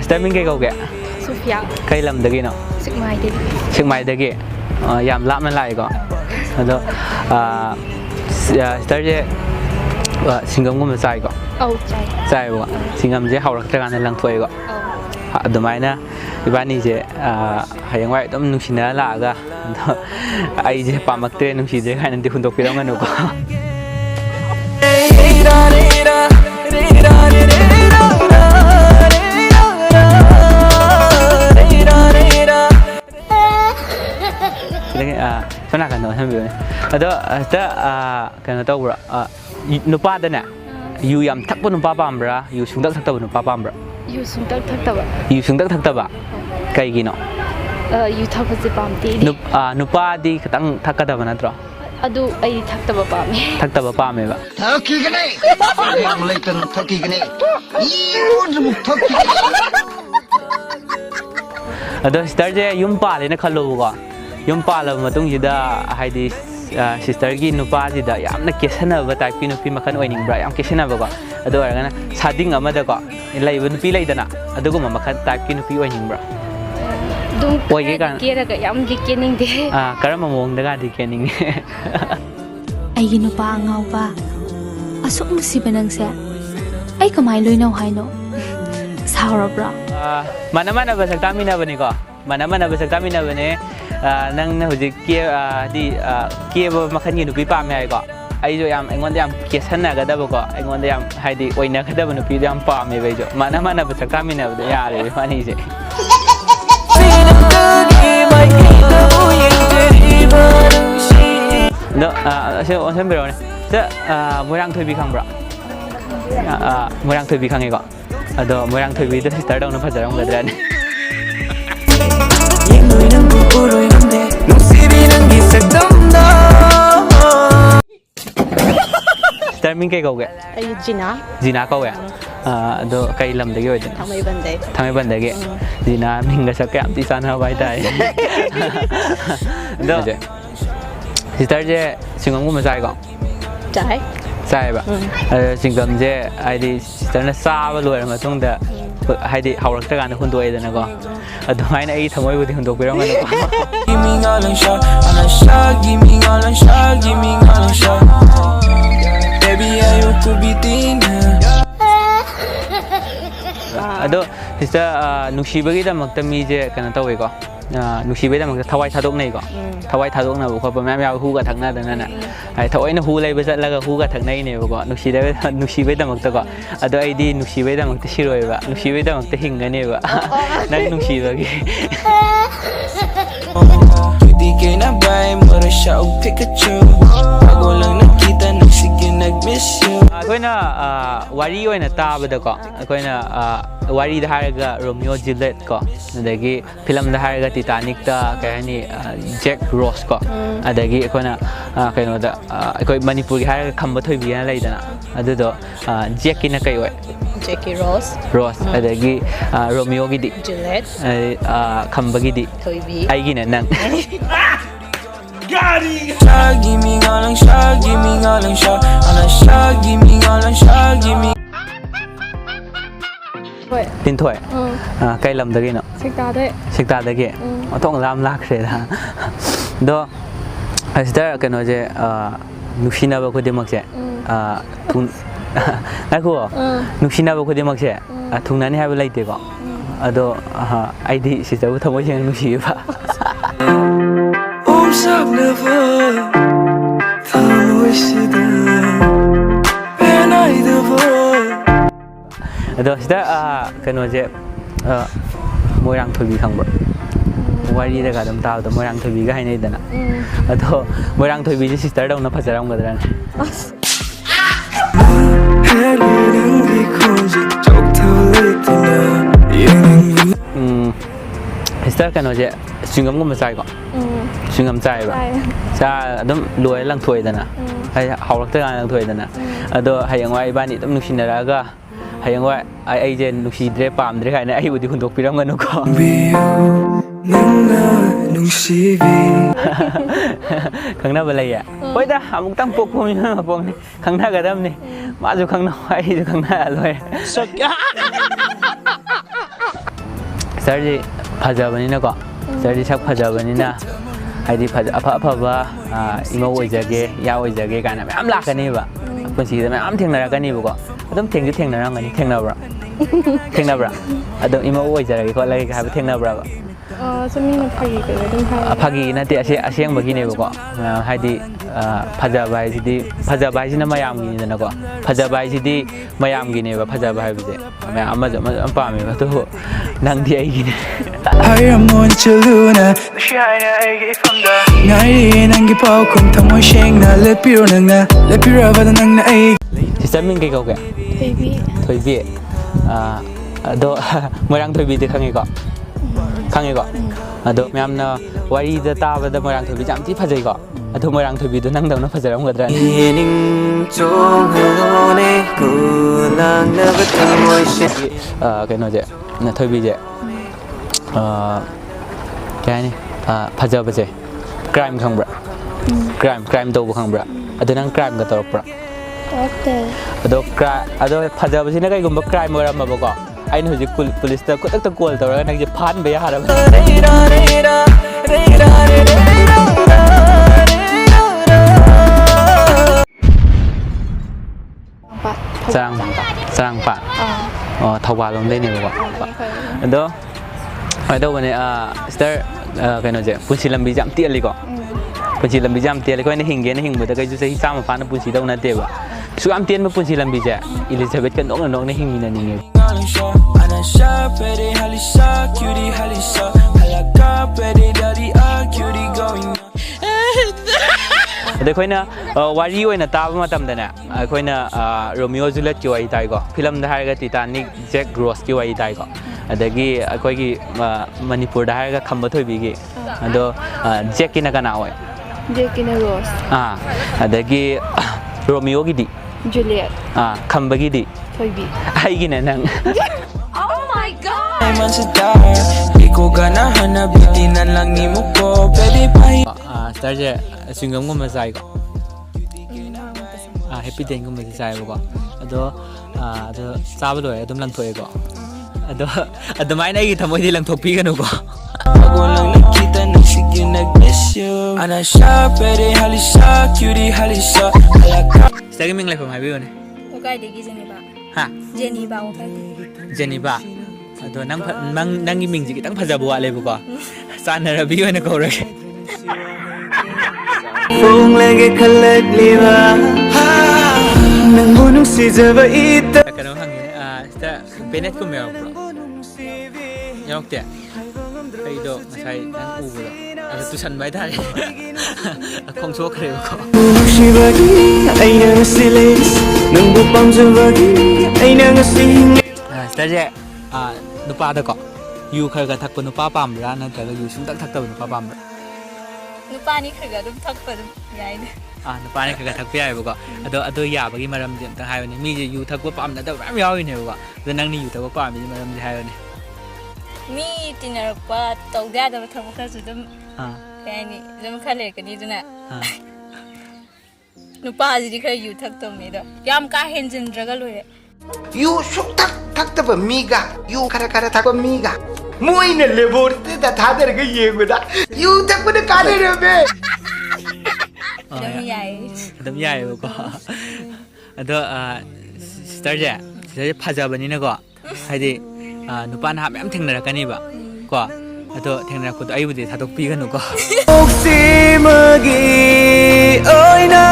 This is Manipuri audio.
Steming kay kau Sofia. Kay lam dagi no. Sigmai dagi. Yam lap man lai ko. Ado star je singam gum sai ko. Oh, chai. Sai ko. Singam je haurak ta kan lang thoi ko. Adumai na ibani je hayang wai dom nungsina la ga. Ai je pamak te nungsi je kan nanti hundok pirang anu ko. Sana kan no sambil ni. Ada kan tahu bro. Nupa ada na. You yam tak pun nupa pam bro. You sungdak tak tahu nupa pam bro. You sungdak tak tahu. You sungdak tak tahu. Kayak gino. You tak pasti pam ti. Nupa di ketang tak kada mana tro. Aduh, ay tak tahu pam. Tak tahu pam ya pak. Thaki kene. Yang leitan thaki kene. Iu jemuk thaki. Ada sister je yumpa le na kalau buka. Yung pala matung jida haidi sister gi nupa jida yamna kesana ba type ki nupi makan oining bra yam kesana ba ko ado argana sading amada ko ilai ba nupi lai dana ado ko makan type ki nupi oining bra dung oige kan kera ga yam dikening de karama mong daga dikening ai gi nupa ngau ba asuk musiba nang se ai kamai loinaw haino saura bra mana mana ba sakta mina bani ko mana mana ba sakta mina bani nang na hujik di ba makan nupi pam hai ko ai jo yam engon yam kesana ga da ba ko engon yam haidi oina ga da ba nupi yam pam me ba jo mana mana ba sakta mina ba ya re mani je no se on sem bero ne se moirang thoi bi khang bra moirang thoi bi khang ko ado moirang thoi bi da sister dong na phajarang ga dra ne Termin kay kau ke? Ayu Gina. Gina kau ya? Do kay lam dagi oy. Thamai bandai ke. Gina mingga sak am ti sana bai tai. Do. Sister je singam gu ma sai ko. Sai. Sai ba. Singam je ai di sister na sa ba loi ma tung da hai di haurak ta kan hun doi da na ko. Adumai na ai thamoi bu di hun dok pirang ma ko. Give me all and shot, and a shot, give me all and shot, give me all and shot. Baby, you could be thinking. Ado sister nuksibagi da makta mi je kana tawai ko. Nuksibagi da makta thawai thadok nei ko. Thawai thadok na bu ko ma ya hu ga thakna da na. Ai thawai na hu lai ba la ga hu ga thak nei ne ko. Nuksibagi da makta ko. Ado ai di nuksibagi da makta shiroi ba. Nuksibagi da makta hinga ne ba. Nang nuksibagi. Kay na bay mo ra siya og Pikachu. Bago lang nakita nagsige nag-miss you. Akoina wari oina tabada ko. Akoina wari da haraga Romeo Juliet ko. Adagi film da haraga Titanic ta kay ni Jack Ross ko. Adagi akoina kaino da akoi Manipur gi haraga khamba thoi bi na lai dana. Adu do Jack na kay oi. Jackie Ross. Adagi Romeo gi di. Juliet. Khamba gi di. Thoi bi. Ai gi na nang. Shot, give me all and shot, give me all and shot, and a shot, give me all and shot, give me. Tin thoi. Kay lam dagi no. Sikta dagi. Otong lam lak se da. Do sister kano je nuksina ba ko demak se. Thun Aku nuksina ba ko demak se. Thunani ha ba laite ko. Ado ID sister ko thamo jeng nuksi ba. Never thamo sida penai devo. Ado sister kano je moirang thoi bi khang ba. Wari da ga dam ta da moirang thoi bi ga hai nei dana. Ado moirang thoi bi sister dong na phajarang ga dran. Hello, don't be cool, just talk to late tonight. sister kanoje singam gum sai ko singam sai ba cha adum loi lang thoi dana hai hawlak ta lang thoi dana ado hayang wai bani dum nuksinaraga hayang wai ai je nuksi dre pam dre kai na ai budi hundok piram ganu ko khangna balai ya hoi da amuk tang pok pom ni pom ni khangna ga dam ni ma ju khangna ai ju khangna loi Sarji phajabani na ko sarji sak phajabani na haidi phaja apha ima oijage ya oijage kana am lakani ba punsi da am thengnarakani ba ko adum thengju thengnaramani thengnabra adum ima oijage ko lai ka thengnabra ba sumina phagi ka dum phagi na te aseng bagi ne ba ko haidi phajabai sidi phajabai sina mayam gi na ko phajabai sidi mayam gi ne ba phajabai bi je ma am pa me ba to nang di ai gi ne I am on Chaluna Shine I from the Nai nangi pau kum thamoi sheng na lepiro nang na lepiro ba nang na ai sister min kai ko ke thoi bi ado moirang thoi bi de khangi ko ado myam na wari da ta ba da moirang thoi bi jam ti phajai ko ado moirang thoi bi do nang dang na phajaram gadra ning chong hone kulang na ba thamoi sheng cái nó vậy là thôi bây giờ cái này phật bây giờ crime không bra crime đâu không bra ada nang crime cái tao bra ada phật bây giờ nó cái gồm crime mà làm mà bao anh hồi giờ police ta có tất cả tao nang giờ phán bây giờ hả sang pak thầu vào lòng đây này mà đó ở đâu này sister cái nói gì punchi làm bị giảm tiền liền có punchi làm bị giảm tiền liền có này hình bữa ta cái chú sao mà phán nó punchi đâu nãy tiền vậy số am tiền mà punchi làm bị giảm Elizabeth cái nó này hình như này đây coi nè wari oi na ta ma tam da na coi nè Romeo Juliet ki wai tai ko film da har ga Titanic Jack Ross ki wai tai ko adagi coi ki Manipur da har ga khamba thoi bi gi ado Jack ki na kana oi Jack in a Rose adagi Romeo ki di Juliet khamba gi di thoi bi ai gi na nang man sa dar iko gana hanabitin lang ni mo ko pwede pa star je singam ko masai ko happy day ko masai ko ado chaba loi adum lang thoi ko ado mai nai thamoi di lang thopi kanu ko ago lang nakita nang sige nag-miss you ana siya pwede halisa cutie halisa alaka star ming lai phom hai bi ne Ukai degi Geneva. ha Geneva ukai degi. Geneva ado nang ming ji kitang phaja buwa le bu ko sana ra bi ne ko re Phung lagi khalat liwa nang bunung si java ita kanu hang sta penet ko me bro yok te ai do masai nang u bu do tu san bai thai khong so khre ko si bagi ai nang silis nang bu pam java ai nang sing sta je nupa da ko yu khar ga thak pa nupa pam ra na ka yu sung tak thak ta nupa pam ra Nupa ni khaga dum thak pa dum yai ne. nupa ni khar ga thak pi ai ba ko ado ya ba gi maram je ta hai ne mi je yu thak pa pam na da ram yaw ne ba ko nang ni yu thak pa pam ji maram je hai ne Mi tinar pa tau da da thak pa su dum kai ni dum khale ka ni duna. Nupa ji di kha yu thak tom ni da. Yam ka henjin draga loi. yu suktak takta miga yu kara takpa miga moine leborte da thader ga yeguda yu takpa ne kale rebe Dum yai. dam yai ba ko ado sister je phaja bani na ko haidi nupa na ham thengna ra kani ba ko ado thengna ko ai bu de thadok pi ganu ko oksi magi oi na